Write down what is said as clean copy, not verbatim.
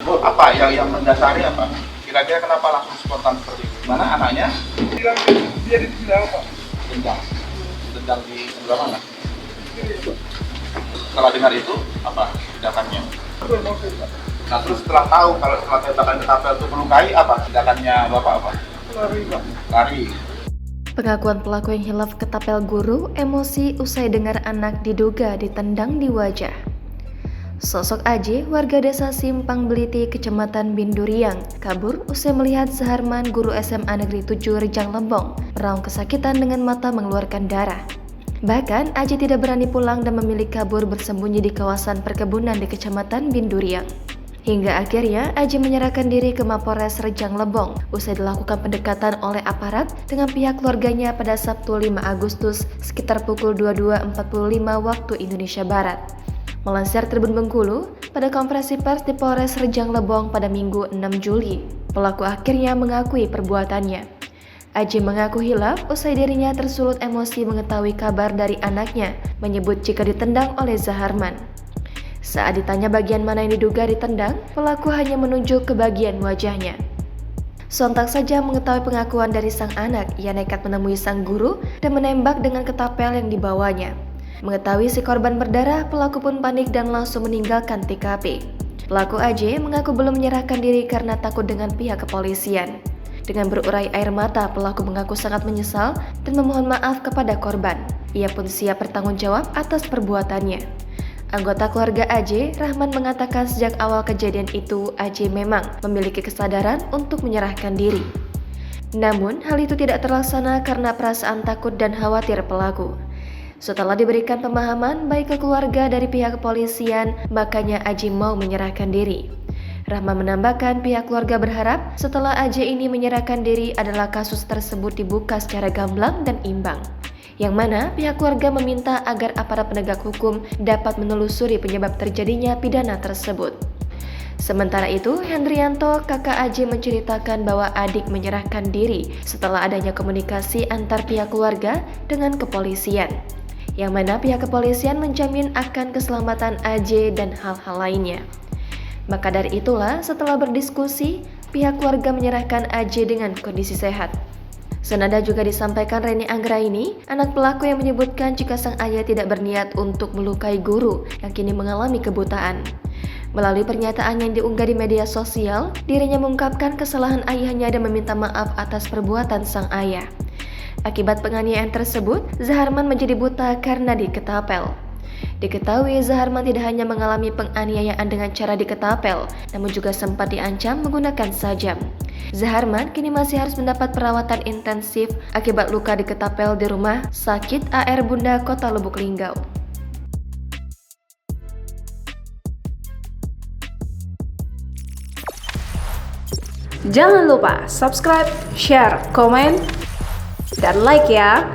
Bu, apa yang mendasari apa? Kira-kira kenapa langsung spontan seperti itu? Mana anaknya? Dia dibilang apa? Dendam di sebelah mana? Setelah dengar itu, apa tindakannya? Nah terus setelah tahu kalau setelah tembakan ketapel itu melukai, apa tindakannya Bapak apa? Lari. Pengakuan pelaku yang hilaf ketapel guru emosi usai dengar anak diduga ditendang di wajah. Sosok AJ, warga desa Simpang Beliti, Kecamatan Binduriang, kabur usai melihat Zaharman, guru SMA Negeri 7 Rejang Lembong, meraung kesakitan dengan mata mengeluarkan darah. Bahkan, AJ tidak berani pulang dan memilih kabur bersembunyi di kawasan perkebunan di Kecamatan Binduriang. Hingga akhirnya, AJ menyerahkan diri ke Mapores Rejang Lembong usai dilakukan pendekatan oleh aparat dengan pihak keluarganya pada Sabtu 5 Agustus sekitar pukul 22.45 waktu Indonesia Barat. Melansir Tribun Bengkulu, pada konferensi pers di Polres Rejang Lebong pada Minggu 6 Juli, pelaku akhirnya mengakui perbuatannya. AJ mengaku hilaf usai dirinya tersulut emosi mengetahui kabar dari anaknya, menyebut jika ditendang oleh Zaharman. Saat ditanya bagian mana yang diduga ditendang, pelaku hanya menunjuk ke bagian wajahnya. Sontak saja mengetahui pengakuan dari sang anak, ia nekat menemui sang guru dan menembak dengan ketapel yang dibawanya. Mengetahui si korban berdarah, pelaku pun panik dan langsung meninggalkan TKP. Pelaku AJ mengaku belum menyerahkan diri karena takut dengan pihak kepolisian. Dengan berurai air mata, pelaku mengaku sangat menyesal dan memohon maaf kepada korban. Ia pun siap bertanggung jawab atas perbuatannya. Anggota keluarga AJ, Rahman, mengatakan sejak awal kejadian itu, AJ memang memiliki kesadaran untuk menyerahkan diri. Namun, hal itu tidak terlaksana karena perasaan takut dan khawatir pelaku. Setelah diberikan pemahaman baik ke keluarga dari pihak kepolisian, makanya AJ mau menyerahkan diri. Rahman menambahkan pihak keluarga berharap setelah AJ ini menyerahkan diri adalah kasus tersebut dibuka secara gamblang dan imbang. Yang mana pihak keluarga meminta agar aparat penegak hukum dapat menelusuri penyebab terjadinya pidana tersebut. Sementara itu, Hendrianto, kakak AJ, menceritakan bahwa adik menyerahkan diri setelah adanya komunikasi antar pihak keluarga dengan kepolisian. Yang mana pihak kepolisian menjamin akan keselamatan AJ dan hal-hal lainnya. Maka dari itulah, setelah berdiskusi, pihak keluarga menyerahkan AJ dengan kondisi sehat. Senada juga disampaikan Reni Anggraini, anak pelaku, yang menyebutkan jika sang ayah tidak berniat untuk melukai guru yang kini mengalami kebutaan. Melalui pernyataan yang diunggah di media sosial, dirinya mengungkapkan kesalahan ayahnya dan meminta maaf atas perbuatan sang ayah. Akibat penganiayaan tersebut, Zaharman menjadi buta karena diketapel. Diketahui Zaharman tidak hanya mengalami penganiayaan dengan cara diketapel, namun juga sempat diancam menggunakan sajam. Zaharman kini masih harus mendapat perawatan intensif akibat luka diketapel di rumah sakit AR Bunda Kota Lubuk Linggau. Jangan lupa subscribe, share, komen, dan like ya.